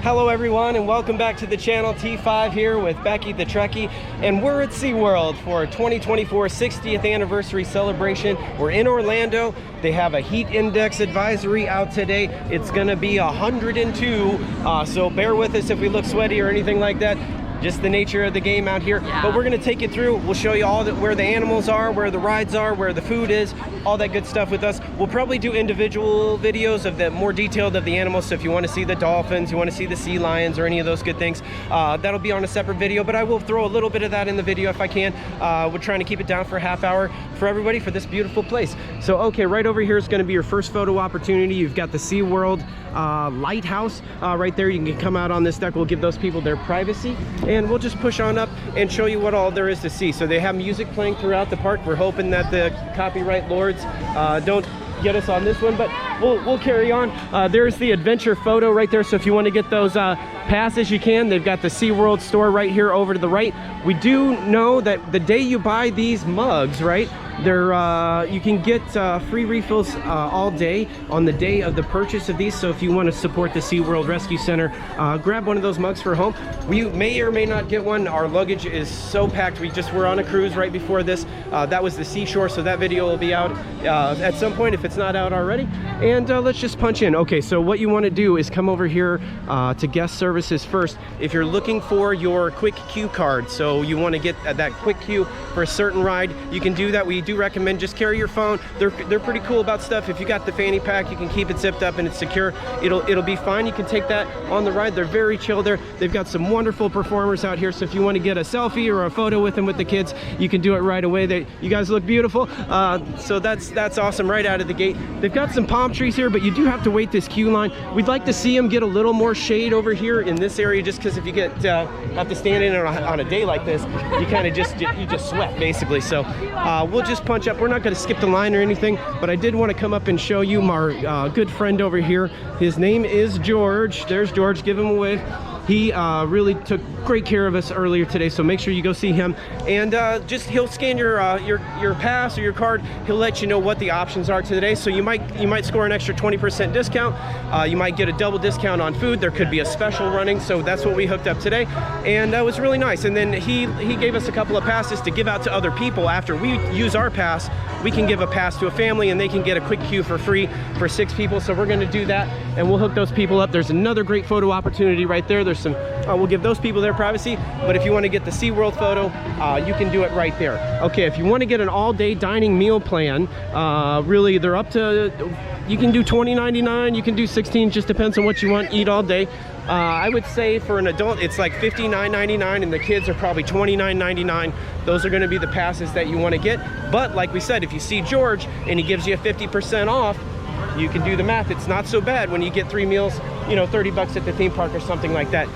Hello everyone and welcome back to the channel. T5 here with Becky the Trekkie, and we're at SeaWorld for 2024 60th anniversary celebration. We're in Orlando. They have a heat index advisory out today. It's gonna be 102, so bear with us if we look sweaty or anything like that. Just the nature of the game out here. But we're gonna take you through. We'll show you all where the animals are, where the rides are, where the food is, all that good stuff with us. We'll probably do individual videos of the more detailed of the animals. So if you want to see the dolphins, you want to see the sea lions or any of those good things, that'll be on a separate video, but I will throw a little bit of that in the video if I can. We're trying to keep it down for a half hour for everybody for this beautiful place. So okay, right over here is going to be your first photo opportunity. You've got the SeaWorld lighthouse right there. You can come out on this deck. We'll give those people their privacy, and we'll just push on up and show you what all there is to see. So they have music playing throughout the park. We're hoping that the copyright lords don't get us on this one, but we'll carry on. There's the adventure photo right there, so if you want to get those passes, you can. They've got the SeaWorld store right here over to the right. We do know that the day you buy these mugs, right, they're you can get free refills all day on the day of the purchase of these. So if you want to support the SeaWorld Rescue Center, grab one of those mugs for home. We may or may not get one. Our luggage is so packed. We just were on a cruise right before this. That was the seashore, so that video will be out at some point if it's not out already. And let's just punch in. Okay, so what you want to do is come over here to guest services first. If you're looking for your quick queue card, so you want to get that quick queue for a certain ride, you can do that. We do recommend just carry your phone. They're pretty cool about stuff. If you got the fanny pack, you can keep it zipped up and it's secure. It'll be fine. You can take that on the ride. They're very chill there. They've got some wonderful performers out here, so if you want to get a selfie or a photo with them with the kids, you can do it right away. You guys look beautiful, so that's awesome right out of the gate. They've got some palm trees here, but you do have to wait this queue line. We'd like to see them get a little more shade over here in this area, just because if you get have to stand in it on a day like this, you kind of just sweat basically. So we'll just punch up. We're not going to skip the line or anything, but I did want to come up and show you my good friend over here. His name is George. There's George. Give him a wave. He really took great care of us earlier today, so make sure you go see him. And he'll scan your pass or your card. He'll let you know what the options are today. So you might score an extra 20% discount. You might get a double discount on food. There could be a special running, so that's what we hooked up today, and that was really nice. And then he gave us a couple of passes to give out to other people. After we use our pass, we can give a pass to a family, and they can get a quick queue for free for 6 people. So we're going to do that, and we'll hook those people up. There's another great photo opportunity right there. There's some, we'll give those people their privacy, but if you want to get the SeaWorld photo, you can do it right there. Okay, if you want to get an all-day dining meal plan, really they're up to, you can do $20.99, you can do $16, just depends on what you want, eat all day. I would say for an adult, it's like $59.99, and the kids are probably $29.99. Those are going to be the passes that you want to get. But like we said, if you see George and he gives you a 50% off, you can do the math. It's not so bad when you get 3 meals, you know, 30 bucks at the theme park or something like that.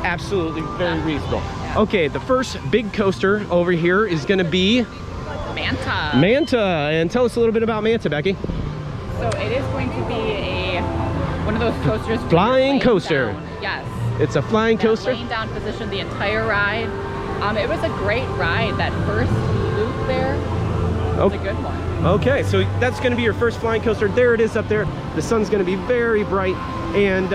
Absolutely very reasonable. Okay, the first big coaster over here is going to be Manta. Manta, and tell us a little bit about Manta, Becky. So it is going to be one of those coasters. Flying coaster. Down. Yes. It's a flying coaster. Laying down position the entire ride. It was a great ride. That first loop there was a good one. Okay, so that's going to be your first flying coaster. There it is up there. The sun's going to be very bright, and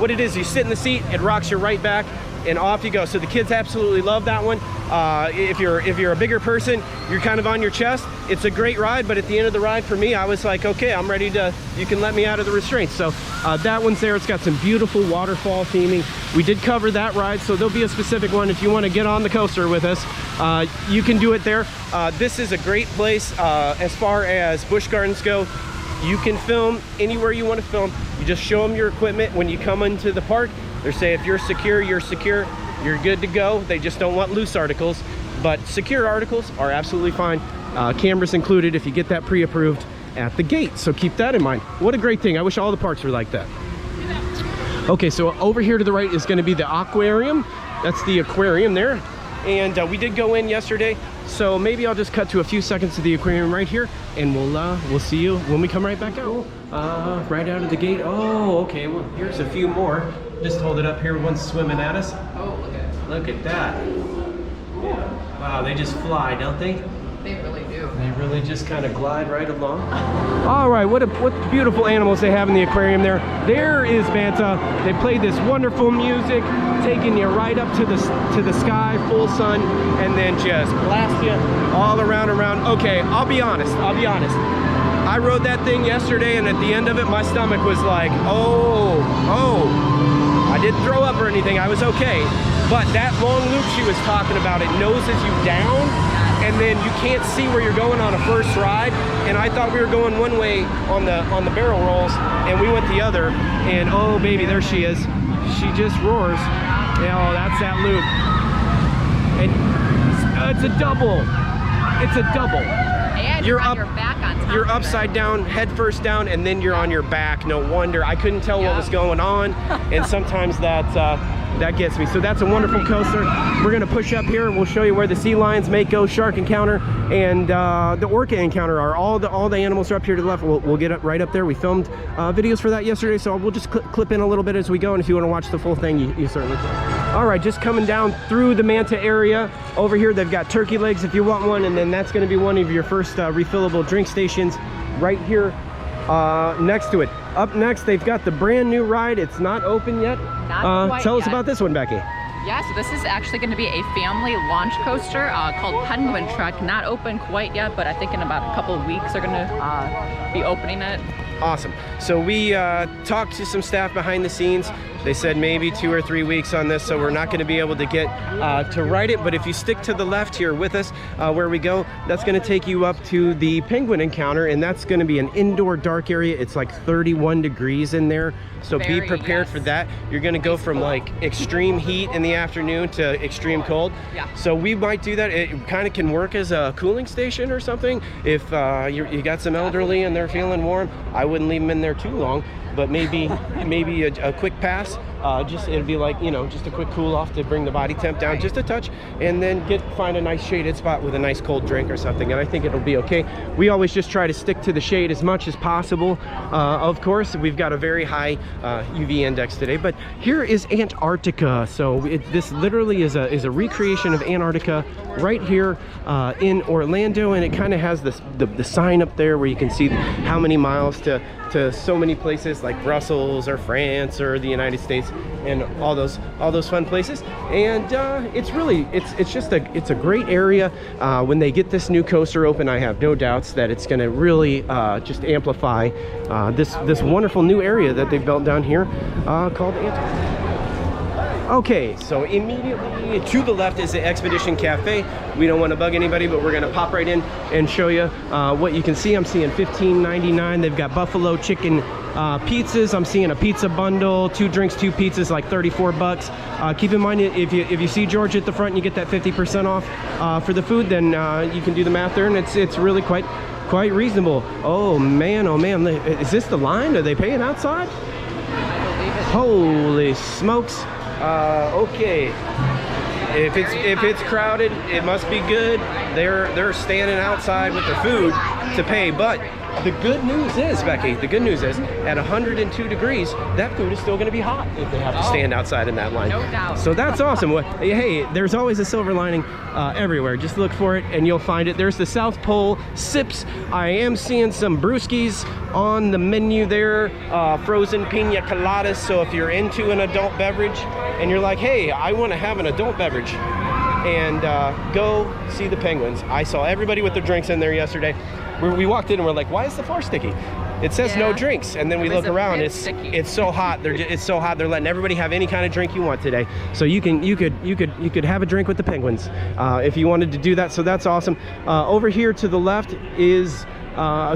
what it is, you sit in the seat, it rocks you right back, and off you go. So the kids absolutely love that one. If you're a bigger person, you're kind of on your chest. It's a great ride, but at the end of the ride, for me, I was like, okay, I'm ready to, you can let me out of the restraints. So that one's there. It's got some beautiful waterfall theming. We did cover that ride, so there'll be a specific one. If you want to get on the coaster with us, you can do it there. This is a great place as far as Busch Gardens go. You can film anywhere you want to film. You just show them your equipment when you come into the park. They say if you're secure, you're good to go. They just don't want loose articles, but secure articles are absolutely fine. Cameras included if you get that pre-approved at the gate, so keep that in mind. What a great thing. I wish all the parks were like that. Okay, so over here to the right is going to be the aquarium. That's the aquarium there, and we did go in yesterday, so maybe I'll just cut to a few seconds of the aquarium right here, and we'll see you when we come right back out. Right out of the gate. Oh, okay, well, here's a few more. Just hold it up here. One's swimming at us. Oh, look at that. Yeah. Wow, they just fly, don't they? They really do. They really just kind of glide right along. All right, what beautiful animals they have in the aquarium there. There is Manta. They play this wonderful music, taking you right up to the sky, full sun, and then just blast you all around. Okay, I'll be honest. I rode that thing yesterday, and at the end of it, my stomach was like, oh. I didn't throw up or anything. I was okay. But that long loop she was talking about, it noses you down, and then you can't see where you're going on a first ride. And I thought we were going one way on the barrel rolls, and we went the other. And oh baby, there she is. She just roars. Yeah, oh, that's that loop. And it's a double. It's a double. And you're on your back on top. You're upside down, head first down, and then you're on your back. No wonder. I couldn't tell what was going on, and sometimes that gets me. So that's a wonderful coaster. We're gonna push up here. We'll show you where the sea lions, mako, shark encounter, and the orca encounter are. All the animals are up here to the left. We'll get up right up there. We filmed videos for that yesterday, so we'll just clip in a little bit as we go. And if you want to watch the full thing, you certainly can. All right, just coming down through the manta area. Over here, they've got turkey legs if you want one, and then that's going to be one of your first refillable drink stations right here next to it. Up next, they've got the brand new ride. It's not open yet. Tell us about this one, Becky. Yeah, so this is actually going to be a family launch coaster called Penguin Trek. Not open quite yet, but I think in about a couple of weeks they're going to be opening it. Awesome. So we talked to some staff behind the scenes. They said maybe 2 or 3 weeks on this, so we're not going to be able to get to ride it. But if you stick to the left here with us, where we go, that's going to take you up to the penguin encounter, and that's going to be an indoor dark area. It's like 31 degrees in there, so be prepared for that. You're going to go from like extreme heat in the afternoon to extreme cold. Yeah. So we might do that. It kind of can work as a cooling station or something. If you got some elderly and they're feeling warm, I wouldn't leave them in there too long. But maybe a quick pass. It'd be like, just a quick cool off to bring the body temp down just a touch, and then find a nice shaded spot with a nice cold drink or something, and I think it'll be okay. We always just try to stick to the shade as much as possible. Of course, we've got a very high UV index today, but here is Antarctica. So this literally is a recreation of Antarctica right here in Orlando, and it kind of has the sign up there where you can see how many miles to so many places like Brussels or France or the United States, and all those fun places. And it's a great area. When they get this new coaster open, I have no doubts that it's going to really just amplify this wonderful new area that they've built down here called Antarctica. Okay, so immediately to the left is the Expedition Cafe. We don't want to bug anybody, but we're going to pop right in and show you what you can see. I'm seeing $15.99. They've got buffalo chicken pizzas. I'm seeing a pizza bundle, 2 drinks, 2 pizzas, like 34 bucks. Keep in mind, if you see George at the front and you get that 50% off for the food, then you can do the math there, and it's really quite reasonable. Oh man, is this the line? Are they paying outside? I believe it. Holy smokes. Okay, if it's crowded, it must be good. They're standing outside with their food to pay. But the good news is, Becky, at 102 degrees, that food is still going to be hot if they have to stand outside in that line. No doubt. So that's awesome. Well, hey, there's always a silver lining everywhere. Just look for it and you'll find it. There's the South Pole Sips. I am seeing some brewskis on the menu there, frozen pina coladas. So if you're into an adult beverage and you're like, hey, I want to have an adult beverage, and go see the penguins. I saw everybody with their drinks in there yesterday. We walked in and we're like, why is the floor sticky? It says no drinks, and then we look around. It's so hot. It's so hot. They're letting everybody have any kind of drink you want today. So you could have a drink with the penguins if you wanted to do that. So that's awesome. Over here to the left is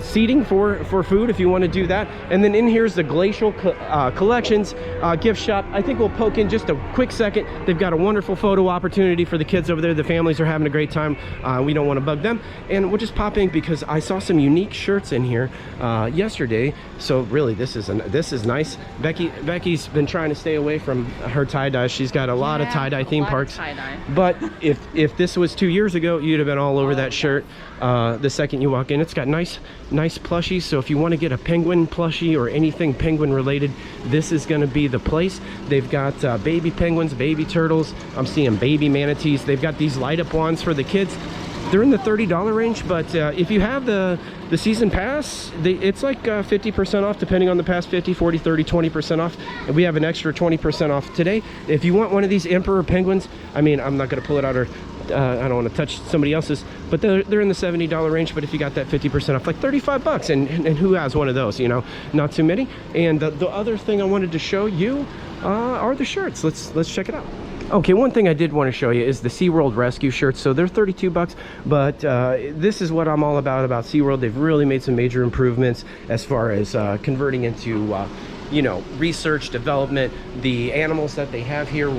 seating for food if you want to do that, and then in here's the Glacial Collections gift shop. I think we'll poke in just a quick second. They've got a wonderful photo opportunity for the kids over there. The families are having a great time. We don't want to bug them, and we'll just pop in because I saw some unique shirts in here yesterday. So really, this is nice. Becky's been trying to stay away from her tie-dye. She's got a lot of tie-dye theme parks, but if this was 2 years ago, you'd have been all over that shirt the second you walk in. It's got nice plushies, so if you want to get a penguin plushie or anything penguin related, this is going to be the place. They've got baby penguins, baby turtles. I'm seeing baby manatees. They've got these light up wands for the kids. They're in the $30 range, but if you have the season pass, it's like 50% off, depending on the pass. 50, 40, 30, 20% off, and we have an extra 20% off today. If you want one of these emperor penguins, I mean, I'm not going to pull it out, or I don't want to touch somebody else's, but they're in the $70 range. But if you got that 50% off, like 35 bucks, and who has one of those? You know, not too many. And the other thing I wanted to show you are the shirts. Let's check it out. Okay, one thing I did want to show you is the SeaWorld Rescue shirts. So they're 32 bucks, but this is what I'm all about SeaWorld. They've really made some major improvements as far as converting into you know, research development. The animals that they have here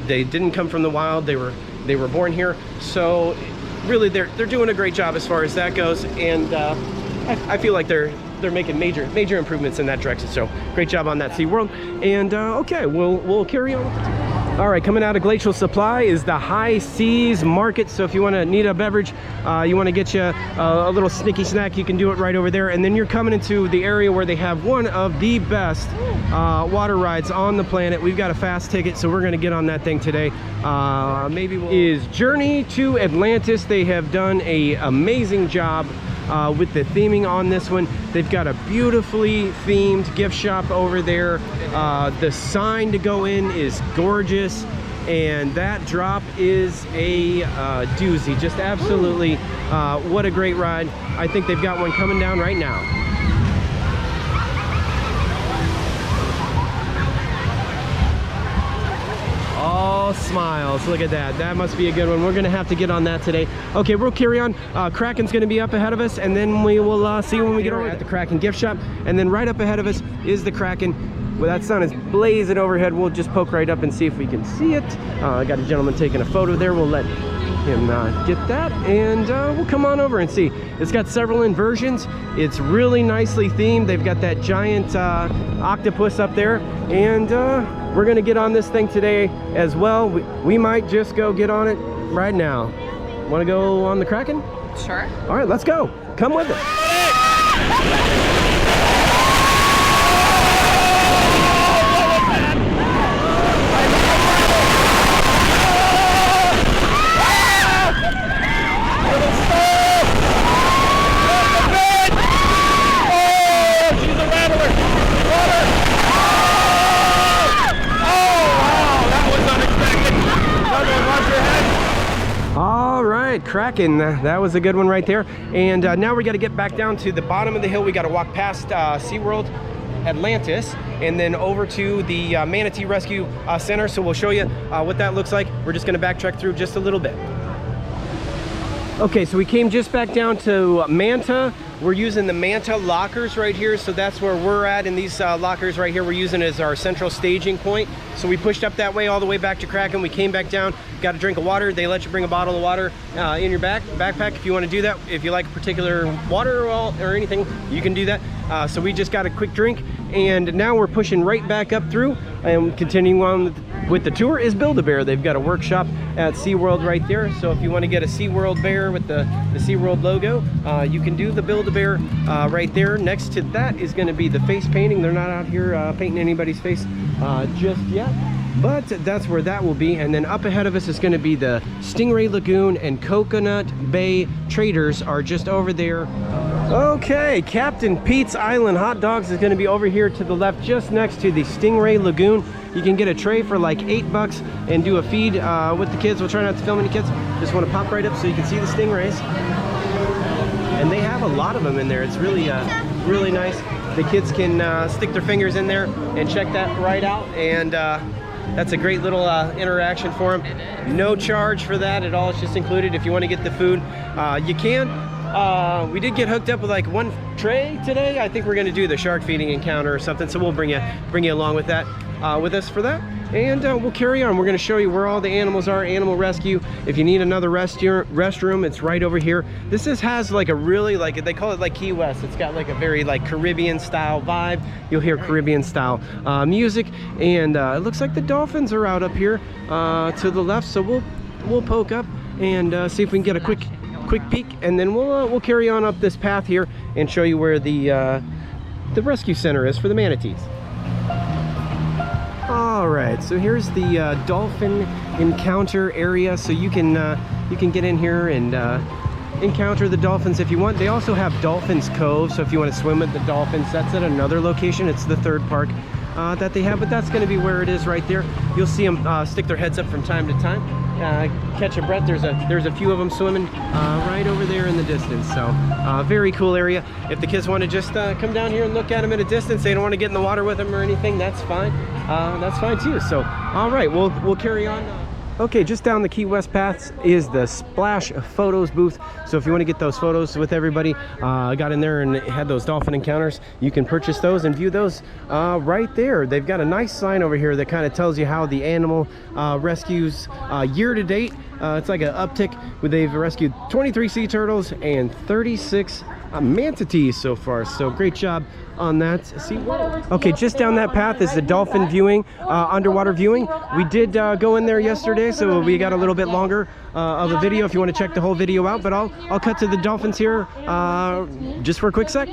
they didn't come from the wild. They were born here. So really they're doing a great job as far as that goes, and I feel like they're making major improvements in that direction. So great job on that, SeaWorld. And okay, we'll carry on with the tour. All right, coming out of Glacial Supply is the High Seas Market. So if you want to need a beverage, you want to get you a little snicky snack, you can do it right over there. And then you're coming into the area where they have one of the best water rides on the planet. We've got a fast ticket, so we're going to get on that thing today. Is Journey to Atlantis. They have done an amazing job with the theming on this one. They've got a beautifully themed gift shop over there. The sign to go in is gorgeous, and that drop is a doozy. Just absolutely what a great ride. I think they've got one coming down right now. All smiles. Look at that. That must be a good one. We're gonna have to get on that today. Okay, we'll carry on. Kraken's gonna be up ahead of us, and then we will see when we get over at the Kraken gift shop. And then right up ahead of us is the Kraken. Well, that sun is blazing overhead. We'll just poke right up and see if we can see it. I got a gentleman taking a photo there. We'll let him get that, and we'll come on over and see. It's got several inversions. It's really nicely themed. They've got that giant octopus up there, and we're gonna get on this thing today as well. We might just go get on it right now. Want to go on the Kraken? Sure. All right, let's go. Come with us. Kraken, that was a good one right there. And now we got to get back down to the bottom of the hill. We got to walk past SeaWorld Atlantis and then over to the Manatee Rescue Center. So we'll show you what that looks like. We're just going to backtrack through just a little bit. Okay, so we came just back down to Manta. We're using the Manta lockers right here, so that's where we're at. In these lockers right here, we're using as our central staging point. So we pushed up that way all the way back to Kraken. We came back down, got a drink of water. They let you bring a bottle of water in your backpack if you want to do that. If you like a particular water or anything, you can do that. So we just got a quick drink, and now we're pushing right back up through and continuing on with the tour is Build-A-Bear. They've got a workshop at SeaWorld right there. So if you want to get a SeaWorld bear with the SeaWorld logo, you can do the Build-A-Bear right there. Next to that is going to be the face painting. They're not out here painting anybody's face just yet, but that's where that will be. And then up ahead of us is going to be the Stingray Lagoon and Coconut Bay Traders are just over there. Okay, Captain Pete's Island Hot Dogs is going to be over here to the left, just next to the Stingray Lagoon. You can get a tray for like $8 and do a feed with the kids. We'll try not to film any kids. Just want to pop right up so you can see the stingrays. And they have a lot of them in there. It's really, really nice. The kids can stick their fingers in there and check that right out. And that's a great little interaction for them. No charge for that at all. It's just included. If you want to get the food, you can. We did get hooked up with like one tray today. I think we're going to do the shark feeding encounter or something. So we'll bring you along with that. With us for that, and we'll carry on. We're going to show you where all the animals are. Animal rescue. If you need another restroom, it's right over here. This has like a really, like, they call it like Key West. It's got like a very like Caribbean style vibe. You'll hear Caribbean style music, and it looks like the dolphins are out up here to the left. So we'll poke up and see if we can get a quick peek, and then we'll carry on up this path here and show you where the rescue center is for the manatees. All right, so here's the dolphin encounter area. So you can get in here and encounter the dolphins if you want. They also have Dolphins Cove, so if you want to swim with the dolphins, that's at another location. It's the third park that they have, but that's going to be where it is right there. You'll see them stick their heads up from time to time, catch a breath. There's a few of them swimming right over there in the distance. So very cool area. If the kids want to just come down here and look at them at a distance, they don't want to get in the water with them or anything, that's fine. That's fine too. So all right, we'll carry on. Okay, just down the Key West paths is the Splash Photos booth. So if you want to get those photos with everybody, got in there and had those dolphin encounters, you can purchase those and view those right there. They've got a nice sign over here that kind of tells you how the animal rescues year to date. It's like an uptick where they've rescued 23 sea turtles and 36 manatees so far. So great job on that. Okay, just down that path is the dolphin viewing, underwater viewing. We did go in there yesterday, so we got a little bit longer of a video if you want to check the whole video out, but I'll cut to the dolphins here just for a quick sec.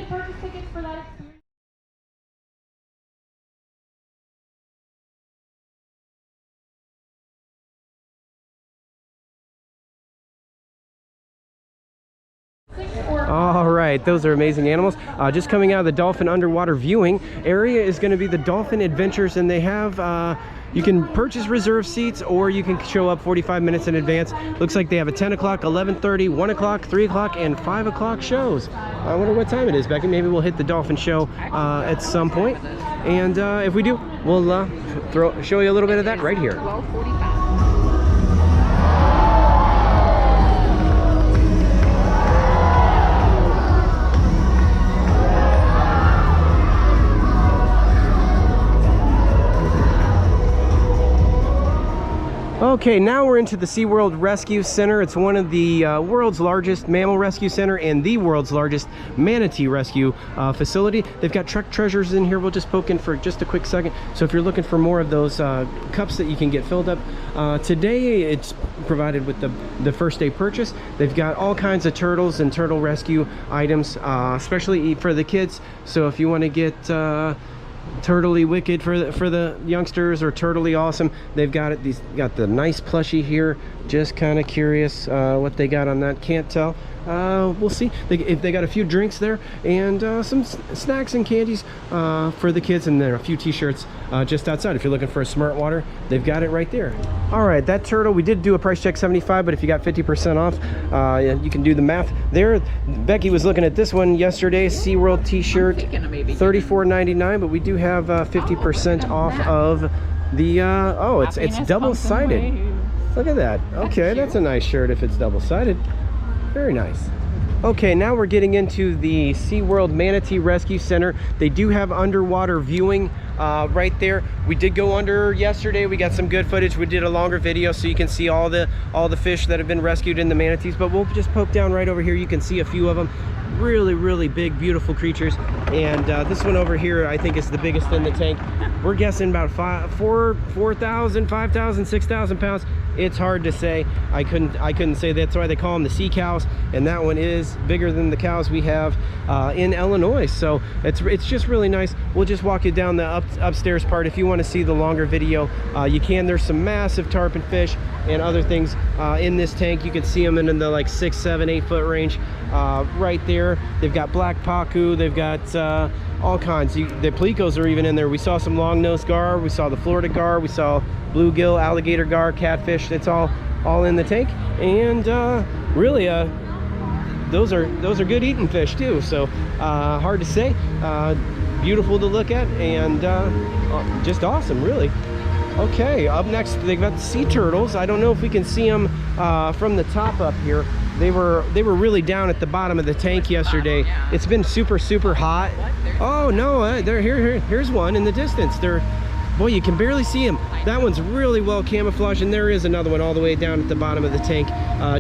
All right, those are amazing animals. Just coming out of the dolphin underwater viewing area is going to be the Dolphin Adventures, and they have you can purchase reserve seats or you can show up 45 minutes in advance. Looks like they have a 10 o'clock, 11:30, 1 o'clock, 3 o'clock, and 5 o'clock shows. I wonder what time it is, Becky. Maybe we'll hit the dolphin show at some point. And if we do, we'll show you a little bit of that right here. 12:45. Okay, now we're into the SeaWorld Rescue Center. It's one of the world's largest mammal rescue center and the world's largest manatee rescue facility. They've got truck treasures in here. We'll just poke in for just a quick second. So if you're looking for more of those cups that you can get filled up, today it's provided with the first day purchase. They've got all kinds of turtles and turtle rescue items, especially for the kids. So if you want to get Turtly Wicked for the youngsters, or Turtly Awesome, they've got it. These got the nice plushie here. Just kind of curious what they got on that. Can't tell. We'll see if they got a few drinks there and some snacks and candies for the kids, and there are a few t-shirts just outside. If you're looking for a smart water, they've got it right there. All right, that turtle, we did do a price check 75, but if you got 50% off, you can do the math there. Becky was looking at this one yesterday, SeaWorld t-shirt, $34.99, but we do have 50% off of the oh, it's double-sided. Look at that. Okay, that's a nice shirt if it's double-sided. Very nice. Okay, now we're getting into the SeaWorld Manatee Rescue Center. They do have underwater viewing right there. We did go under yesterday. We got some good footage. We did a longer video so you can see all the fish that have been rescued in the manatees, but we'll just poke down right over here. You can see a few of them. Really big, beautiful creatures. And this one over here I think is the biggest in the tank. We're guessing about 4,000, 5,000, 6,000 pounds. It's hard to say. I couldn't say. That's why they call them the sea cows, and that one is bigger than the cows we have in Illinois. So it's just really nice. We'll just walk you down the upstairs part. If you want to see the longer video, you can. There's some massive tarpon fish and other things in this tank. You can see them in the like 6, 7, 8 foot range right there. They've got black pacu. They've got all kinds. The plecos are even in there. We saw some long-nosed gar. We saw the Florida gar. We saw bluegill, alligator gar, catfish. It's all in the tank. And really, those are good eating fish too. So hard to say. Beautiful to look at, and just awesome, really. Okay, up next they've got the sea turtles. I don't know if we can see them from the top up here. They were really down at the bottom of the tank yesterday. It's been super hot. Oh no, here's one in the distance. Boy, you can barely see him. That one's really well camouflaged, and there is another one all the way down at the bottom of the tank,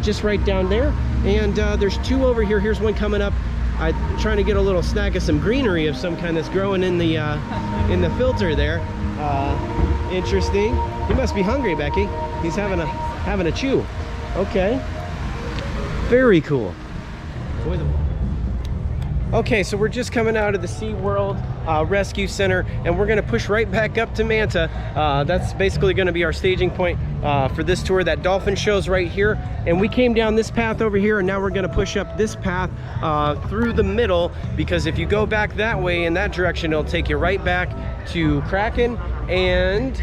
just right down there. And there's two over here. Here's one coming up. I'm trying to get a little snack of some greenery of some kind that's growing in the filter there. Interesting. He must be hungry, Becky. He's having a chew. Okay. Very cool. Okay, so we're just coming out of the SeaWorld Rescue Center, and we're going to push right back up to Manta. That's basically going to be our staging point. for this tour. That dolphin show's right here, and we came down this path over here, and now we're gonna push up this path through the middle, because if you go back that way in that direction, it'll take you right back to Kraken and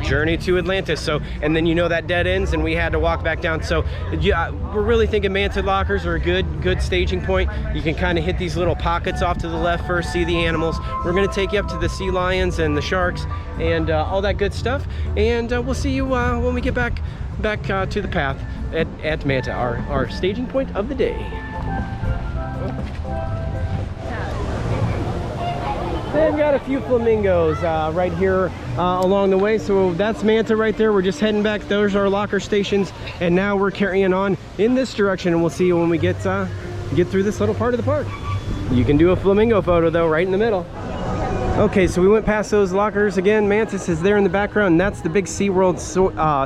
Journey to Atlantis. So, and then you know that dead ends, and we had to walk back down. So yeah, we're really thinking manta lockers are a good staging point. You can kind of hit these little pockets off to the left first, see the animals. We're going to take you up to the sea lions and the sharks and all that good stuff, and we'll see you when we get back to the path at Manta, our staging point of the day. They've got a few flamingos right here along the way. So that's Manta right there. We're just heading back. Those are our locker stations. And now we're carrying on in this direction. And we'll see you when we get through this little part of the park. You can do a flamingo photo though, right in the middle. Okay, so we went past those lockers again. Mantis is there in the background, and that's the big SeaWorld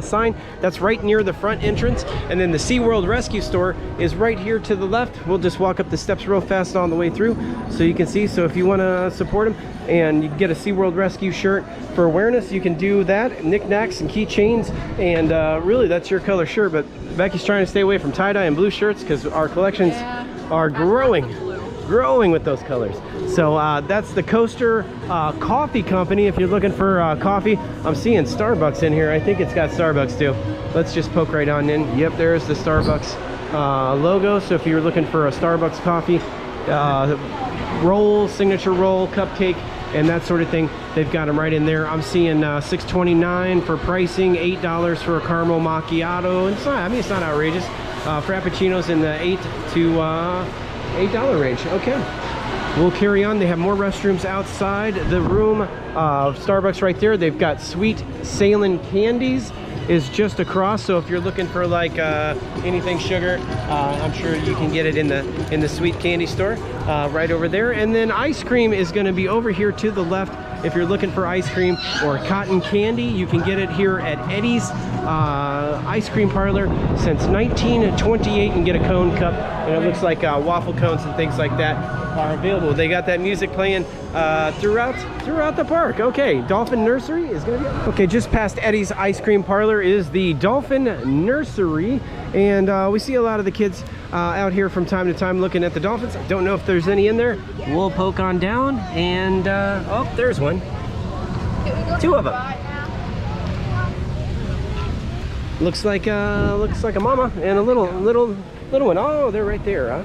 sign. That's right near the front entrance. And then the SeaWorld Rescue Store is right here to the left. We'll just walk up the steps real fast on the way through so you can see. So if you want to support them and you can get a SeaWorld Rescue shirt for awareness, you can do that. Knickknacks and keychains, and really that's your color shirt. But Becky's trying to stay away from tie-dye and blue shirts because our collections are growing with those colors. So that's the Coaster Coffee Company. If you're looking for coffee, I'm seeing Starbucks in here. I think it's got Starbucks too. Let's just poke right on in. Yep, there's the Starbucks logo. So if you're looking for a Starbucks coffee roll, signature roll, cupcake, and that sort of thing, they've got them right in there. I'm seeing $6.29 for pricing, $8 for a caramel macchiato. It's not, I mean, it's not outrageous. Frappuccinos in the $8 range. Okay, we'll carry on. They have more restrooms outside the room. Starbucks right there. They've got sweet sailing candies is just across. So if you're looking for like anything sugar, I'm sure you can get it in the sweet candy store right over there. And then ice cream is going to be over here to the left. If you're looking for ice cream or cotton candy, you can get it here at Eddie's Ice Cream Parlor since 1928 and get a cone cup. And it looks like waffle cones and things like that are available. They got that music playing throughout the park. Okay, Dolphin Nursery is gonna be okay. Just past Eddie's Ice Cream Parlor is the Dolphin Nursery, and we see a lot of the kids out here from time to time looking at the dolphins. I don't know if there's any in there. We'll poke on down, and oh, there's one. Two of them. Looks like a mama and a little one. Oh, they're right there, huh?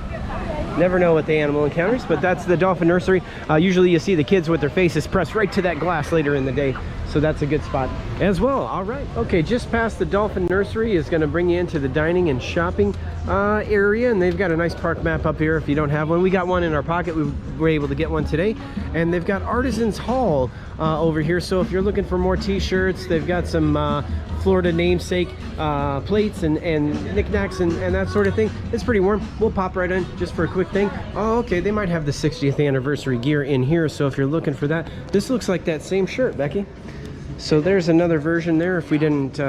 Never know what the animal encounters, but that's the Dolphin Nursery. Usually you see the kids with their faces pressed right to that glass later in the day, so that's a good spot as well. All right, okay, just past the Dolphin Nursery is going to bring you into the dining and shopping area, and they've got a nice park map up here if you don't have one. We got one in our pocket. We were able to get one today, and they've got Artisans Hall over here. So if you're looking for more t-shirts, they've got some Florida namesake plates and knickknacks and that sort of thing. It's pretty warm. We'll pop right in just for a quick thing. Oh, okay, they might have the 60th anniversary gear in here, so if you're looking for that, this looks like that same shirt, Becky. So there's another version there. If we didn't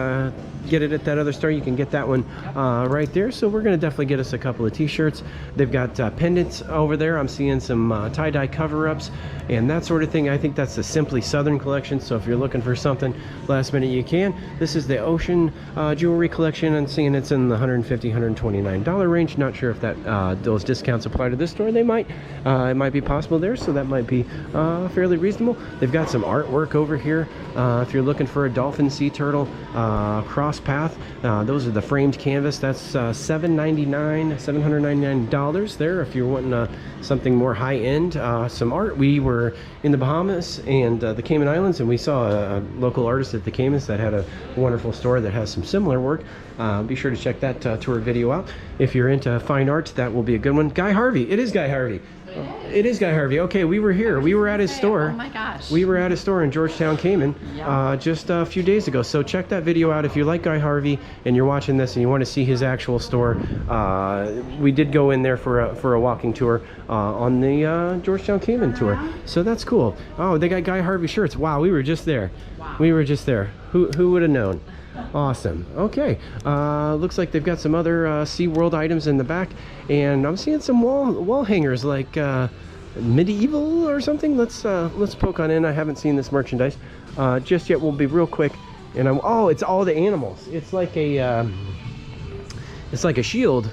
get it at that other store, you can get that one right there. So we're going to definitely get us a couple of t-shirts. They've got pendants over there. I'm seeing some tie-dye cover-ups and that sort of thing. I think that's the Simply Southern collection, so if you're looking for something last minute, you can. This is the Ocean jewelry collection. I'm seeing it's in the $150, $129 range. Not sure if that those discounts apply to this store. They might. It might be possible there, so that might be fairly reasonable. They've got some artwork over here. If you're looking for a dolphin, sea turtle, cross path, those are the framed canvas. That's $799 there if you're wanting something more high-end. Some art. We were in the Bahamas and the Cayman Islands, and we saw a local artist at the Caymans that had a wonderful store that has some similar work. Be sure to check that tour video out. If you're into fine art, that will be a good one. Guy Harvey. It is Guy Harvey. It is Guy Harvey. Okay, we were here. We were at his store. Oh my gosh. We were at his store in Georgetown, Cayman, just a few days ago. So check that video out if you like Guy Harvey and you're watching this and you want to see his actual store. We did go in there for a walking tour on the Georgetown Cayman tour. So that's cool. Oh, they got Guy Harvey shirts. Wow, we were just there. Wow. We were just there. Who would have known? Awesome. Okay, looks like they've got some other SeaWorld items in the back, and I'm seeing some wall hangers like medieval or something. Let's poke on in. I haven't seen this merchandise just yet. We'll be real quick And oh, it's all the animals. It's like a shield,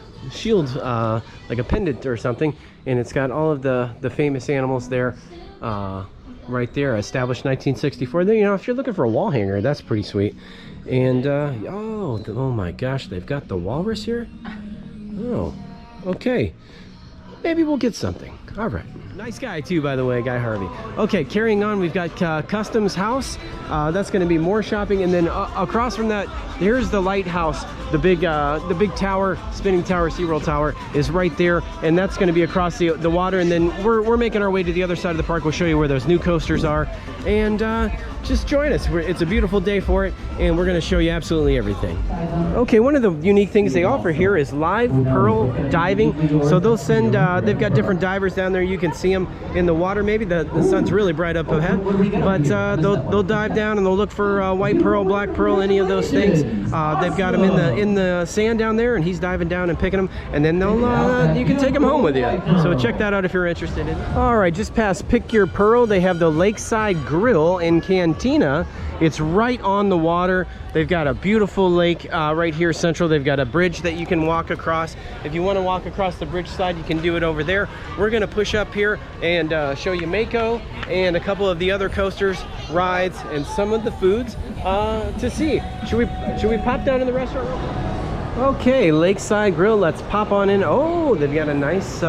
like a pendant or something, and it's got all of the famous animals there, right there, established 1964. Then, you know, if you're looking for a wall hanger, that's pretty sweet. And oh my gosh, they've got the walrus here. Oh, okay, maybe we'll get something. All right. Nice guy too, by the way, Guy Harvey. Okay, carrying on, we've got Customs House. That's going to be more shopping, and then across from that, here's the lighthouse. The big tower, spinning tower, SeaWorld Tower, is right there, and that's going to be across the water. And then we're making our way to the other side of the park. We'll show you where those new coasters are, and just join us. It's a beautiful day for it, and we're going to show you absolutely everything. Okay, one of the unique things they offer here is live pearl diving. So they'll send, they've got different divers down there. You can see them in the water. Maybe the sun's really bright up ahead, but they'll dive down and they'll look for white pearl, black pearl, any of those things. They've got them in the sand down there, and he's diving down and picking them, and then you can take them home with you. So check that out if you're interested in it. All right, just past Pick Your Pearl, they have the Lakeside Grill and Cantina. It's right on the water. They've got a beautiful lake right here central. They've got a bridge that you can walk across. If you want to walk across the bridge side, you can do it over there. We're going to push up here and show you Mako and a couple of the other coasters, rides, and some of the foods to see. Should we pop down in the restaurant real quick? Okay, Lakeside Grill, let's pop on in. Oh, they've got a nice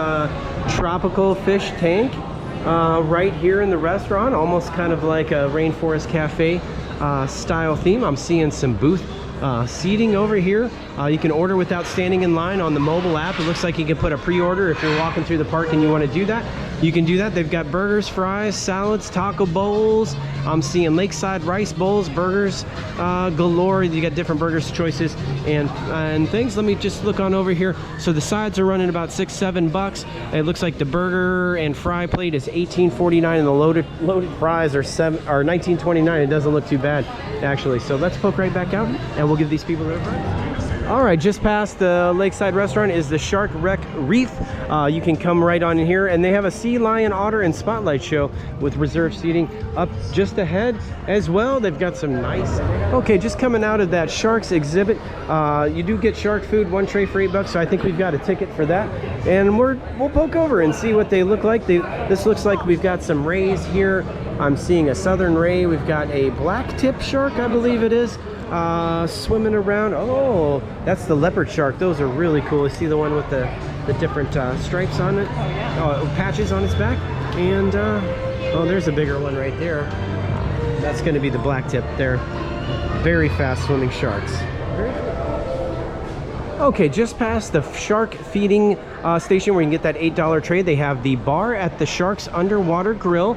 tropical fish tank right here in the restaurant, almost kind of like a Rainforest Cafe style theme. I'm seeing some booth seating over here. You can order without standing in line on the mobile app. It looks like you can put a pre-order if you're walking through the park and you want to do that. You can do that. They've got burgers, fries, salads, taco bowls. I'm seeing lakeside rice bowls, burgers galore. You got different burgers choices and things. Let me just look on over here. So the sides are running about $6-7. It looks like the burger and fry plate is $18.49, and the loaded fries are $19.29. It doesn't look too bad actually. So let's poke right back out and we'll give these people their fries. All right, just past the Lakeside Restaurant is the Shark Wreck Reef. You can come right on in here, and they have a sea lion, otter, and spotlight show with reserved seating up just ahead as well. They've got some nice... Okay, just coming out of that sharks exhibit, you do get shark food, one tray for $8, so I think we've got a ticket for that. And we'll poke over and see what they look like. This looks like we've got some rays here. I'm seeing a southern ray. We've got a black tip shark, I believe it is. Swimming around. Oh, that's the leopard shark. Those are really cool. You see the one with the different stripes on it, patches on its back, and oh, there's a bigger one right there. That's going to be the black tip. They're very fast swimming sharks. Very cool. Okay, just past the shark feeding station where you can get that $8 tray, they have the bar at the Sharks Underwater Grill.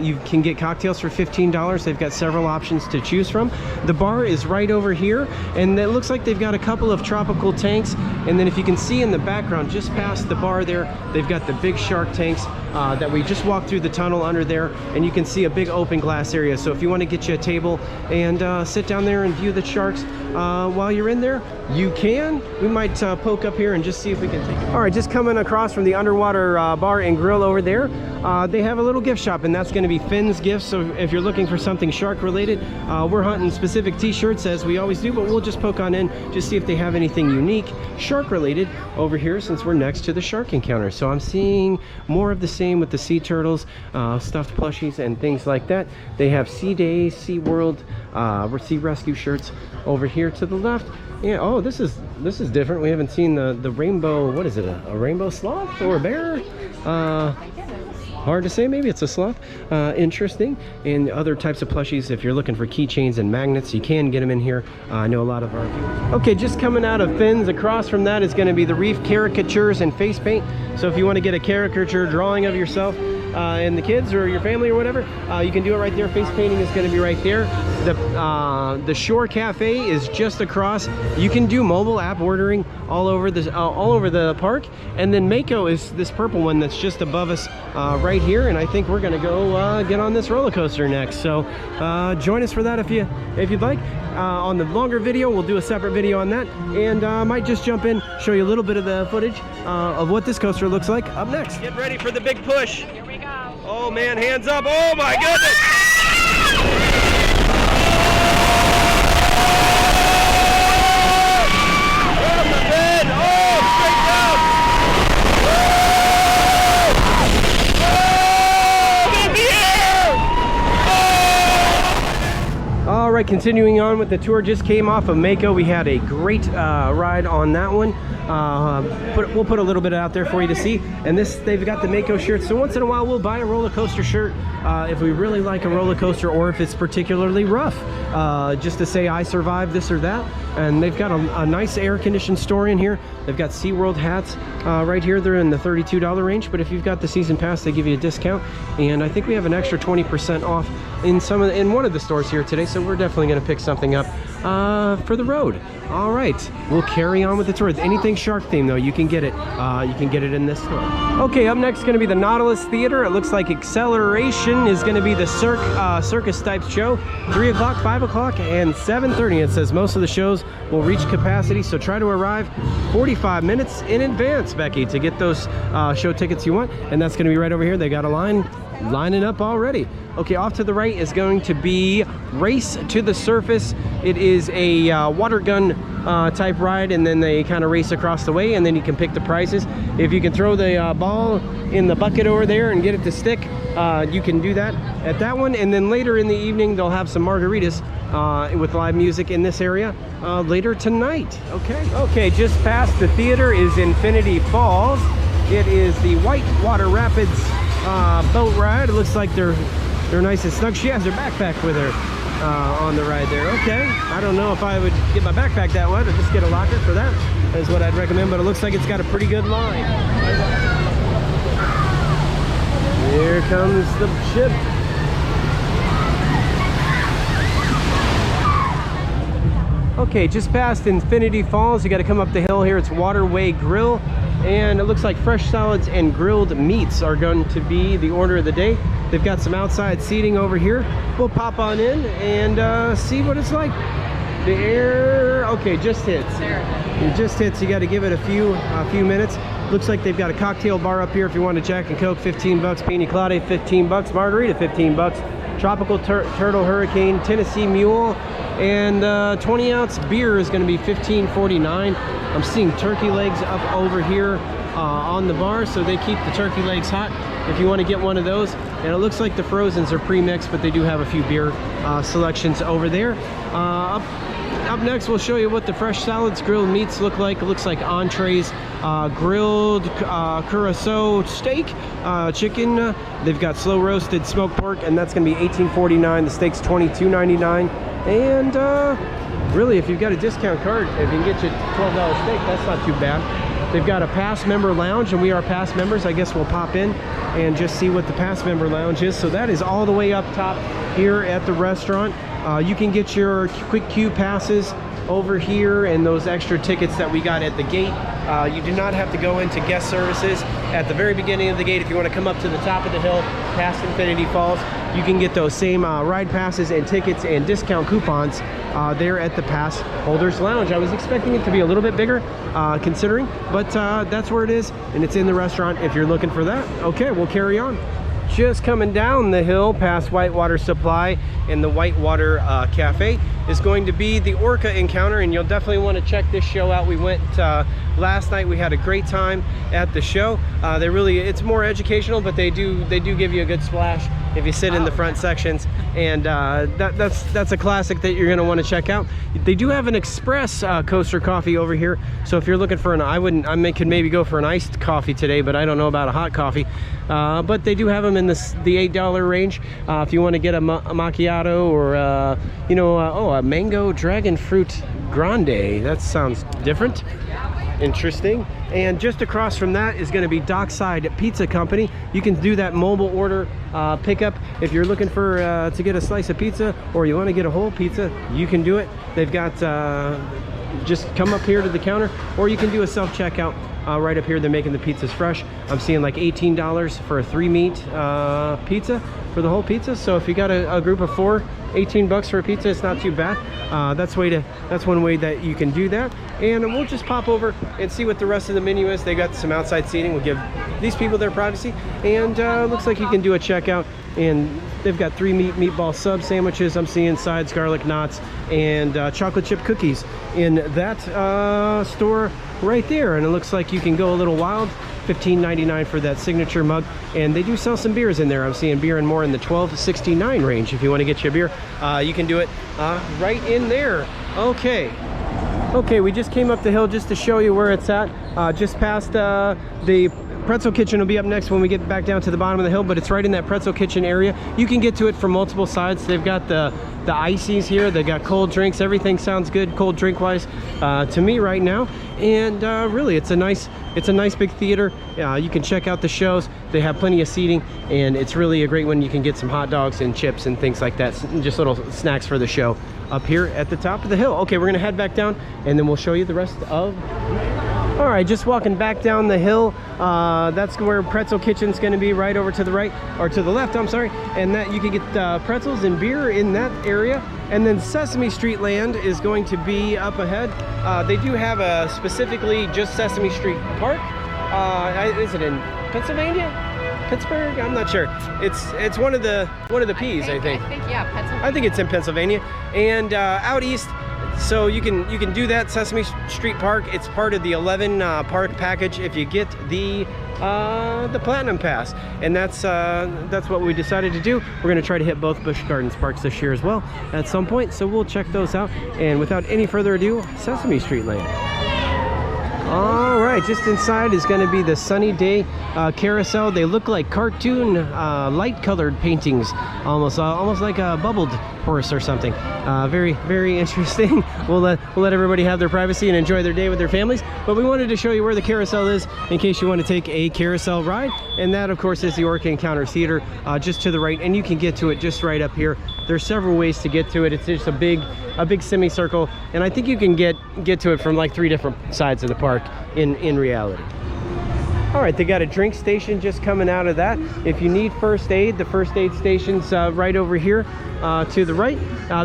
You can get cocktails for $15. They've got several options to choose from. The bar is right over here, and it looks like they've got a couple of tropical tanks. And then if you can see in the background, just past the bar there, they've got the big shark tanks that we just walked through the tunnel under there, and you can see a big open glass area. So if you want to get you a table and sit down there and view the sharks while you're in there, you can. We might poke up here and just see if we can take it. All right, just coming across from the underwater bar and grill over there, they have a little gift shop, and that's going to be Finn's Gifts. So if you're looking for something shark related, we're hunting specific t-shirts as we always do, but we'll just poke on in, just see if they have anything unique shark related over here, since we're next to the shark encounter. So I'm seeing more of the same with the sea turtles, stuffed plushies and things like that. They have Sea Days, SeaWorld, Sea Rescue shirts over here to the left. Yeah, oh, this is different. We haven't seen the rainbow, what is it, a rainbow sloth or a bear? Hard to say, maybe it's a sloth. Interesting. And other types of plushies, if you're looking for keychains and magnets, you can get them in here. I know a lot of our viewers. Okay, just coming out of Finn's, across from that is going to be the Reef Caricatures and Face Paint. So if you want to get a caricature drawing of yourself and the kids or your family or whatever, you can do it right there. Face painting is going to be right there. The Shore Cafe is just across. You can do mobile app ordering all over the park. And then Mako is this purple one that's just above us right here. And I think we're going to go get on this roller coaster next. So join us for that if you'd like. On the longer video, we'll do a separate video on that, and I might just jump in, show you a little bit of the footage of what this coaster looks like up next. Get ready for the big push. Here we go. Oh man, hands up. Oh my goodness. right, continuing on with the tour, just came off of Mako. We had a great ride on that one. We'll put a little bit out there for you to see. And they've got the Mako shirts. So once in a while, we'll buy a roller coaster shirt if we really like a roller coaster, or if it's particularly rough, just to say I survived this or that. And they've got a nice air-conditioned store in here. They've got SeaWorld hats right here. They're in the $32 range, but if you've got the season pass, they give you a discount. And I think we have an extra 20% off in one of the stores here today, so we're definitely going to pick something up for the road. All right, we'll carry on with the tour. Anything shark themed though, you can get it. You can get it in this store. Okay, up next is going to be the Nautilus Theater. It looks like Acceleration is going to be the circus type show. 3 o'clock, 5 o'clock, and 7:30. It says most of the shows will reach capacity, so try to arrive 45 minutes in advance, Becky, to get those show tickets you want. And that's going to be right over here. They got a lining up already. Okay, off to the right is going to be Race to the Surface. It is a water gun type ride, and then they kind of race across the way, and then you can pick the prizes. If you can throw the ball in the bucket over there and get it to stick, you can do that at that one. And then later in the evening, they'll have some margaritas with live music in this area later tonight. Okay, just past the theater is Infinity Falls. It is the Whitewater Rapids boat ride. It looks like they're nice and snug. She has her backpack with her on the ride there. Okay, I don't know if I would get my backpack that wide or just get a locker for that, is what I'd recommend, but it looks like it's got a pretty good line. Here comes the ship. Okay, just past Infinity Falls, you got to come up the hill here. It's Waterway Grill, and it looks like fresh salads and grilled meats are going to be the order of the day. They've got some outside seating over here. We'll pop on in and see what it's like. The air, okay, just hits. It just hits. You got to give it a few minutes. Looks like they've got a cocktail bar up here if you want a Jack and Coke, 15 bucks. Pina Colada, 15 bucks. Margarita, 15 bucks. Tropical Turtle Hurricane, Tennessee Mule, and 20-ounce beer is going to be $15.49. I'm seeing turkey legs up over here on the bar, so they keep the turkey legs hot if you want to get one of those. And it looks like the frozens are pre-mixed, but they do have a few beer selections over there. Up next, we'll show you what the fresh salads, grilled meats look like. It looks like entrees, grilled curacao steak, chicken. They've got slow roasted smoked pork, and that's going to be $18.49. The steak's $22.99. And really, if you've got a discount card, if you can get you $12 steak, that's not too bad. They've got a pass member lounge, and we are pass members. I guess we'll pop in and just see what the pass member lounge is. So that is all the way up top here at the restaurant. You can get your quick queue passes over here and those extra tickets that we got at the gate. You do not have to go into guest services at the very beginning of the gate. If you want to come up to the top of the hill past Infinity Falls, you can get those same ride passes and tickets and discount coupons there at the Pass Holders Lounge. I was expecting it to be a little bit bigger considering, but that's where it is, and it's in the restaurant if you're looking for that. Okay, we'll carry on. Just coming down the hill past Whitewater Supply and the Whitewater Cafe is going to be the Orca Encounter, and you'll definitely want to check this show out. We went last night. We had a great time at the show. It's more educational, but they do give you a good splash if you sit in the front sections, and that's a classic that you're going to want to check out. They do have an express coaster coffee over here, so if you're looking for I could maybe go for an iced coffee today, but I don't know about a hot coffee. But they do have them in the $8 range. If you want to get a macchiato or a mango dragon fruit grande. That sounds different. Interesting. And just across from that is going to be Dockside Pizza Company. You can do that mobile order pickup if you're looking for to get a slice of pizza, or you want to get a whole pizza. You can do it. They've got just come up here to the counter, or you can do a self-checkout right up here. They're making the pizzas fresh. I'm seeing like $18 for a 3-meat pizza for the whole pizza. So if you got a group of 4, 18 bucks for a pizza, it's not too bad. That's one way that you can do that. And we'll just pop over and see what the rest of the menu is. They got some outside seating. We'll give these people their privacy. And looks like you can do a checkout. And they've got 3 meatball sub sandwiches. I'm seeing sides, garlic knots, and chocolate chip cookies in that store right there. And it looks like you can go a little wild $15.99 for that signature mug. And they do sell some beers in there. I'm seeing beer and more in the $12.69 range. If you want to get you a beer, you can do it right in there. Okay, we just came up the hill just to show you where it's at. Just past the pretzel kitchen will be up next when we get back down to the bottom of the hill, but it's right in that pretzel kitchen area. You can get to it from multiple sides. They've got the ices here. They got cold drinks. Everything sounds good cold drink wise to me right now. And really, it's a nice big theater. You can check out the shows. They have plenty of seating, and it's really a great one. You can get some hot dogs and chips and things like that, just little snacks for the show up here at the top of the hill. Okay, we're gonna head back down, and then we'll show you the rest of. All right, just walking back down the hill. That's where Pretzel Kitchen's going to be, right over to the right, or to the left, I'm sorry. And that you can get pretzels and beer in that area. And then Sesame Street Land is going to be up ahead. They do have a specifically just Sesame Street Park. Is it in Pennsylvania? Pittsburgh? I'm not sure. It's one of the P's, I think. Yeah, Pennsylvania. I think it's in Pennsylvania. And out east, so you can do that Sesame Street Park. It's part of the 11 park package if you get the Platinum Pass, and that's what we decided to do. We're going to try to hit both Busch Gardens parks this year as well at some point, so we'll check those out. And without any further ado, Sesame Street Land. All right, just inside is going to be the Sunny Day carousel. They look like cartoon light-colored paintings, almost like a bubbled horse or something. Very, very interesting. We'll let everybody have their privacy and enjoy their day with their families. But we wanted to show you where the carousel is in case you want to take a carousel ride. And that, of course, is the Orca Encounter Theater just to the right. And you can get to it just right up here. There's several ways to get to it. It's just a big semicircle, and I think you can get to it from like 3 different sides of the park in reality. All right, they got a drink station just coming out of that. If you need first aid, the first aid station's right over here to the right.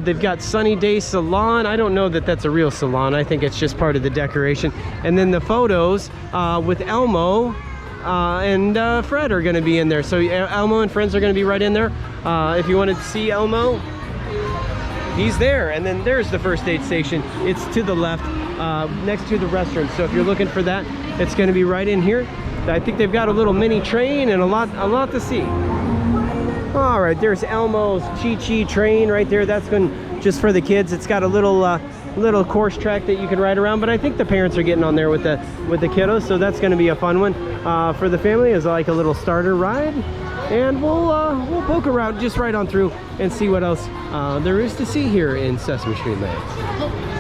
They've got Sunny Day Salon. I don't know that that's a real salon. I think it's just part of the decoration. And then the photos with Elmo and Fred are going to be in there. So Elmo and friends are going to be right in there. If you wanted to see Elmo, he's there. And then there's the first aid station. It's to the left next to the restaurant. So if you're looking for that, it's going to be right in here. I think they've got a little mini train and a lot to see. All right, there's Elmo's Chi-Chi train right there. That's been just for the kids. It's got a little course track that you can ride around, but I think the parents are getting on there with the kiddos, so that's going to be a fun one for the family. It's like a little starter ride, and we'll poke around just right on through and see what else there is to see here in Sesame Street Land.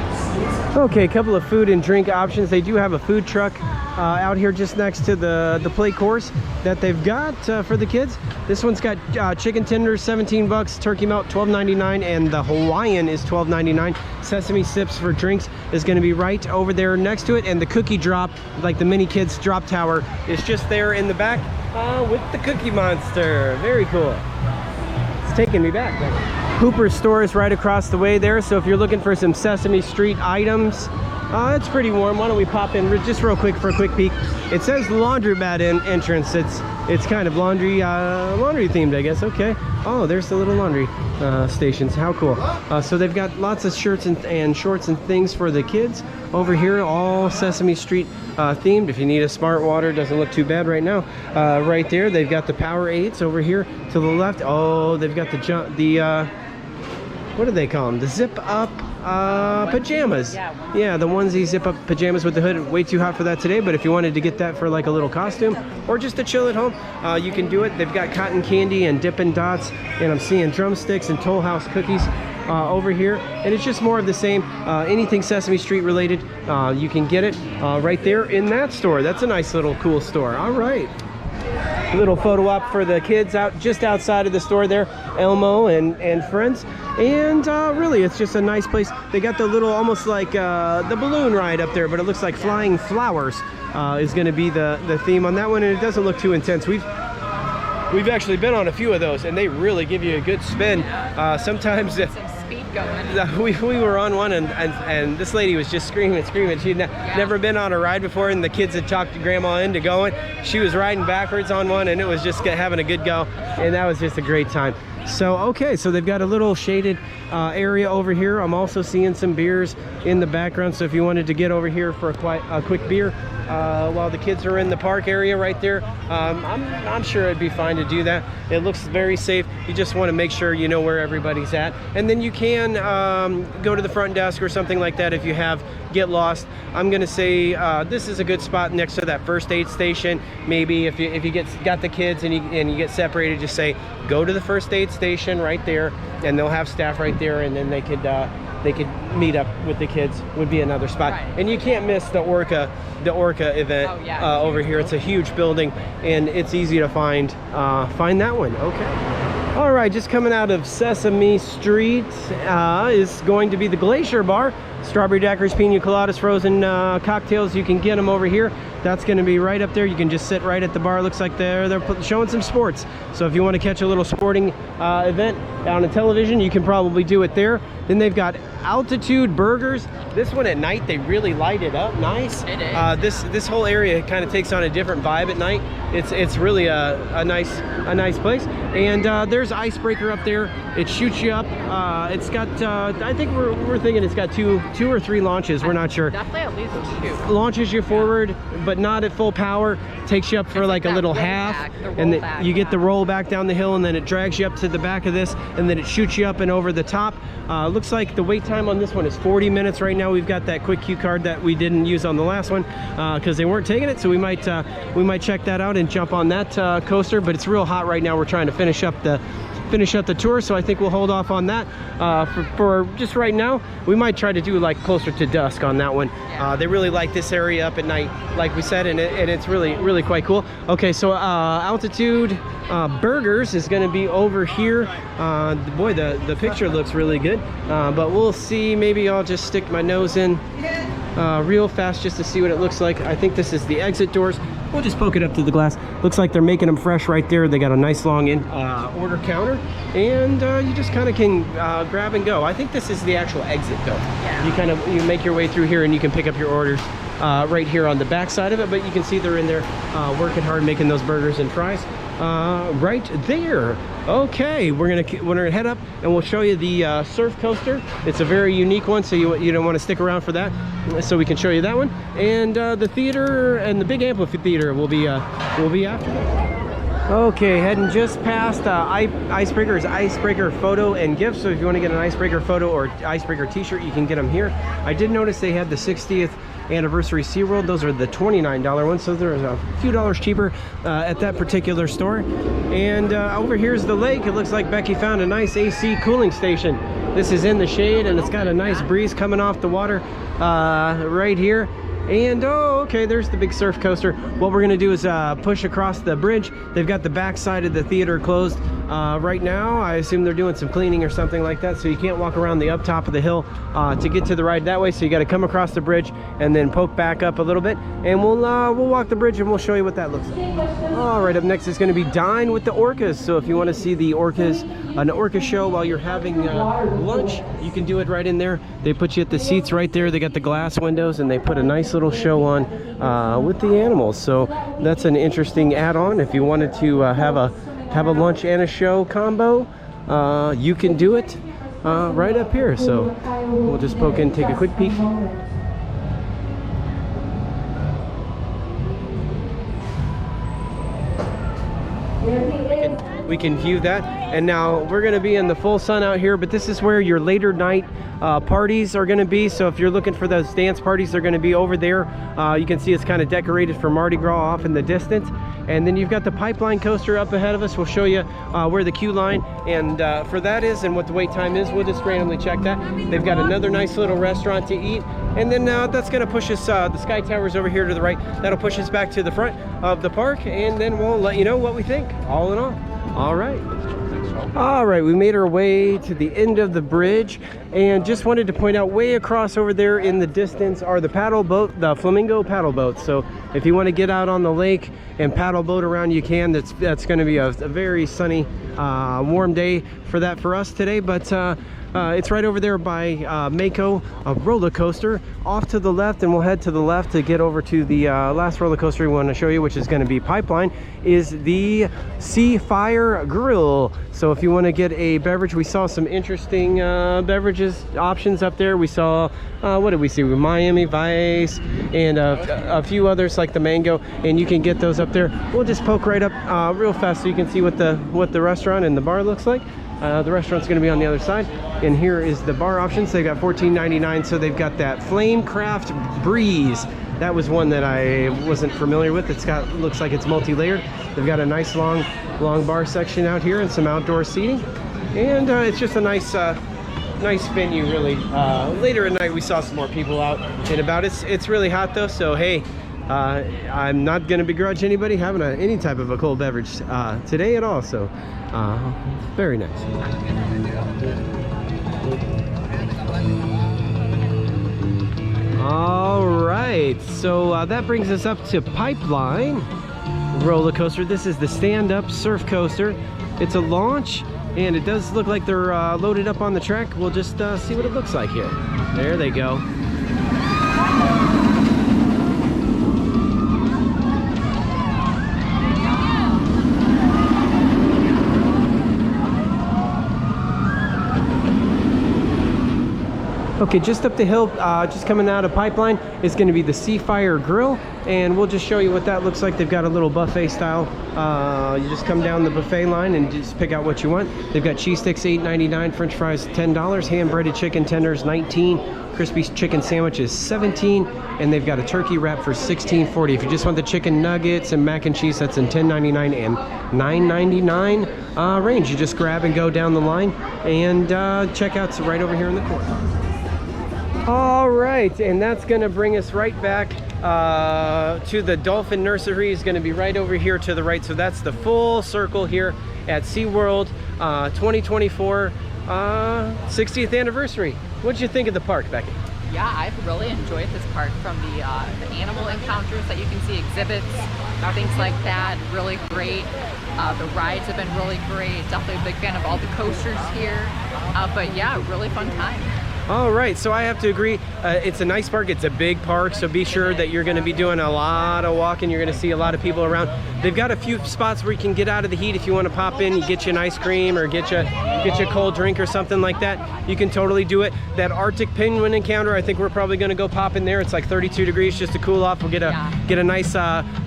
Okay, a couple of food and drink options. They do have a food truck out here just next to the play course that they've got for the kids. This one's got chicken tenders, 17 bucks, turkey melt, $12.99, and the Hawaiian is $12.99. Sesame Sips for drinks is going to be right over there next to it, and the cookie drop, like the mini kids drop tower, is just there in the back with the Cookie Monster. Very cool. It's taking me back. Hooper's store is right across the way there, so if you're looking for some Sesame Street items, it's pretty warm. Why don't we pop in just real quick for a quick peek. It says laundromat entrance. It's kind of laundry themed, I guess. Okay. Oh, there's the little laundry stations. How cool. So they've got lots of shirts and shorts and things for the kids over here, all Sesame Street themed. If you need a smart water, doesn't look too bad right now. Right there, they've got the Powerades over here to the left. Oh, they've got the what do they call them? The zip up pajamas. Yeah, the onesie zip up pajamas with the hood. Way too hot for that today, but if you wanted to get that for like a little costume or just to chill at home, you can do it. They've got cotton candy and Dippin' Dots, and I'm seeing drumsticks and Toll House cookies over here, and it's just more of the same. Anything Sesame Street related, you can get it right there in that store. That's a nice little cool store. All right. A little photo op for the kids out just outside of the store there, Elmo and friends. And really, it's just a nice place. They got the little, almost like the balloon ride up there, but it looks like flying flowers is going to be the theme on that one, and it doesn't look too intense. We've actually been on a few of those, and they really give you a good spin. Sometimes some speed going. We were on one, and this lady was just screaming. She'd never been on a ride before, and the kids had talked grandma into going. She was riding backwards on one, and it was just having a good go, and that was just a great time. So, okay, so they've got a little shaded area over here. I'm also seeing some beers in the background. So if you wanted to get over here for a quick beer while the kids are in the park area right there, I'm sure it'd be fine to do that. It looks very safe. You just want to make sure you know where everybody's at. And then you can go to the front desk or something like that if you get lost. I'm gonna say this is a good spot next to that first aid station. Maybe if you got the kids and you get separated, just say go to the first aid station right there, and they'll have staff right there, and then they could meet up with the kids. Would be another spot. Right. And you can't miss the Orca event. Oh, yeah, over here. It's a huge building, and it's easy to find that one. Okay. All right, just coming out of Sesame Street is going to be the Glacier Bar. Strawberry daiquiris, pina coladas, frozen cocktails. You can get them over here. That's going to be right up there. You can just sit right at the bar. Looks like they're showing some sports. So if you want to catch a little sporting event on a television, you can probably do it there. Then they've got Altitude Burgers. This one at night, they really light it up nice. It is. This whole area kind of takes on a different vibe at night. It's really a nice place. And there's Icebreaker up there. It shoots you up. It's got I think we're thinking it's got two or three launches. We're not sure. Definitely at least 2. Launches you forward, but not at full power. Takes you up for like a little half, and then you get the roll back down the hill, and then it drags you up to the back of this, and then it shoots you up and over the top. Looks like the wait time on this one is 40 minutes right now. We've got that quick cue card that we didn't use on the last one because they weren't taking it, so we might check that out and jump on that coaster. But it's real hot right now. We're trying to finish up the tour, so I think we'll hold off on that for just right now. We might try to do like closer to dusk on that one. They really like this area up at night, like we said, and it's really quite cool. Okay, so Altitude Burgers is going to be over here. Boy, the picture looks really good, but we'll see. Maybe I'll just stick my nose in real fast just to see what it looks like. I think this is the exit doors. We'll just poke it up to the glass. Looks like they're making them fresh right there. They got a nice long order counter, and you just kind of can grab and go. I think this is the actual exit though. Yeah. You make your way through here, and you can pick up your orders right here on the back side of it. But you can see they're in there working hard, making those burgers and fries right there. Okay, we're gonna head up, and we'll show you the surf coaster. It's a very unique one, so you don't want to stick around for that. So we can show you that one, and the theater and the big amphitheater will be after that. Okay, heading just past Icebreaker's Icebreaker photo and gift. So if you want to get an Icebreaker photo or Icebreaker t-shirt, you can get them here. I did notice they had the 60th anniversary SeaWorld. Those are the $29 ones, so there's a few dollars cheaper at that particular store. And over here's the lake. It looks like Becky found a nice AC cooling station. This is in the shade, and it's got a nice breeze coming off the water right here. And oh, okay, there's the big surf coaster. What we're gonna do is push across the bridge. They've got the back side of the theater closed right now. I assume they're doing some cleaning or something like that, so you can't walk around the up top of the hill to get to the ride that way. So you got to come across the bridge and then poke back up a little bit, and we'll walk the bridge and we'll show you what that looks like. All right, up next is going to be Dine with the Orcas. So if you want to see the orcas, an orca show while you're having lunch, you can do it right in there. They put you at the seats right there. They got the glass windows, and they put a nice little show on with the animals. So that's an interesting add-on. If you wanted to have a lunch and a show combo, you can do it right up here. So we'll just poke in, take a quick peek. We can view that. And now we're going to be in the full sun out here, but this is where your later night parties are going to be. So if you're looking for those dance parties, they're going to be over there. You can see it's kind of decorated for Mardi Gras off in the distance. And then you've got the pipeline coaster up ahead of us. We'll show you where the queue line and for that is and what the wait time is. We'll just randomly check that. They've got another nice little restaurant to eat. And then that's going to push us, the Sky Tower's over here to the right. That'll push us back to the front of the park, and then we'll let you know what we think, all in all. All right, we made our way to the end of the bridge, and just wanted to point out way across over there in the distance are the paddle boat, the Flamingo paddle boats. So if you want to get out on the lake and paddle boat around, you can. That's going to be a very sunny, warm day for us today. But It's right over there by Mako, a roller coaster. Off to the left, and we'll head to the left to get over to the last roller coaster we want to show you, which is going to be Pipeline, is the Sea Fire Grill. So if you want to get a beverage, we saw some interesting beverages options up there. We saw, what did we see? Miami Vice and a few others like the Mango, and you can get those up there. We'll just poke right up real fast so you can see what the restaurant and the bar looks like. The restaurant's going to be on the other side, and here is the bar options. They've got $14.99, so they've got that Flamecraft Breeze. That was one that I wasn't familiar with. Looks like it's multi-layered. They've got a nice long bar section out here and some outdoor seating, and it's just a nice venue, really. Later at night we saw some more people out and about. It's really hot though, so hey, I'm not going to begrudge anybody having any type of a cold beverage today at all. So very nice. All right, so that brings us up to Pipeline roller coaster. This is the stand-up surf coaster. It's a launch, and it does look like they're loaded up on the track. We'll just see what it looks like here. There they go. Okay, just up the hill, just coming out of Pipeline, is going to be the Sea Fire Grill, and we'll just show you what that looks like. They've got a little buffet style. You just come down the buffet line and just pick out what you want. They've got cheese sticks, $8.99, French fries, $10, hand-breaded chicken tenders, $19, crispy chicken sandwiches, $17, and they've got a turkey wrap for $16.40. If you just want the chicken nuggets and mac and cheese, that's in $10.99 and $9.99 range. You just grab and go down the line, and checkout's right over here in the corner. All right, and that's going to bring us right back to the Dolphin Nursery. Is going to be right over here to the right. So that's the full circle here at SeaWorld 2024 60th anniversary. What did you think of the park, Becky? Yeah, I've really enjoyed this park, from the animal encounters that you can see, exhibits, things like that. Really great. The rides have been really great. Definitely a big fan of all the coasters here. But yeah, really fun time. All right, so I have to agree. It's a nice park. It's a big park, so be sure that you're going to be doing a lot of walking. You're going to see a lot of people around. They've got a few spots where you can get out of the heat if you want to pop in. You get you an ice cream or get you a cold drink or something like that. You can totally do it. That Arctic penguin encounter, I think we're probably going to go pop in there. It's like 32 degrees just to cool off. We'll get a nice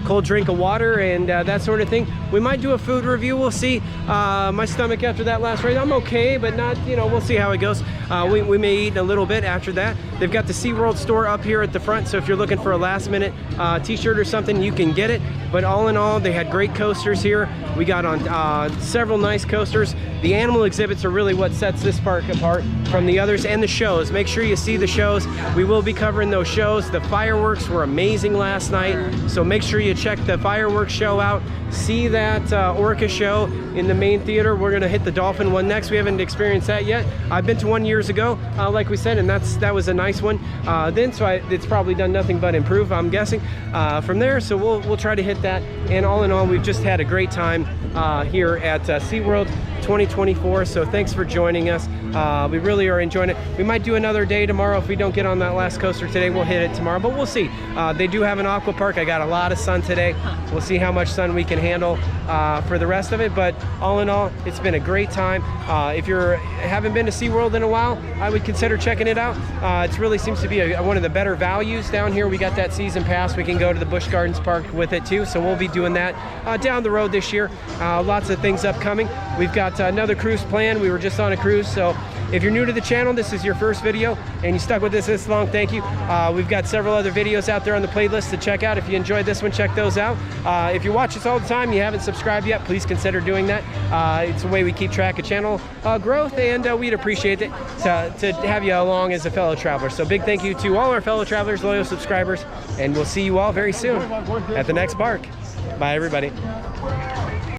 cold drink of water and that sort of thing. We might do a food review. We'll see. My stomach after that last race, I'm okay, but not, we'll see how it goes. We may eat a little bit after that. They've got the SeaWorld store up here at the front, so if you're looking for a last minute t-shirt or something, you can get it. But all in all, they had great coasters here. We got on several nice coasters. The animal exhibits are really what sets this park apart from the others, and the shows. Make sure you see the shows. We will be covering those shows. The fireworks were amazing last night, so make sure you check the fireworks show out. See that orca show in the main theater. We're gonna hit the dolphin one next. We haven't experienced that yet. I've been to one years ago, like we said, and that was a nice one. It's probably done nothing but improve, I'm guessing, from there. So we'll try to hit that. And all in all, we've just had a great time here at SeaWorld 2024. So thanks for joining us. We really are enjoying it. We might do another day tomorrow. If we don't get on that last coaster today, we'll hit it tomorrow, but we'll see. They do have an aqua park. I got a lot of sun today. We'll see how much sun we can handle for the rest of it, but all in all, it's been a great time. If you haven't been to SeaWorld in a while, I would consider checking it out. It really seems to be one of the better values down here. We got that season pass. We can go to the Busch Gardens Park with it too, so we'll be doing that down the road this year. Lots of things upcoming. We've got another cruise planned. We were just on a cruise, so if you're new to the channel, this is your first video and you stuck with us this long, thank you. We've got several other videos out there on the playlist to check out. If you enjoyed this one, check those out. If you watch us all the time, you haven't subscribed yet, please consider doing that. It's a way we keep track of channel growth, and we'd appreciate it to have you along as a fellow traveler. So big thank you to all our fellow travelers, loyal subscribers, and we'll see you all very soon at the next park. Bye, everybody.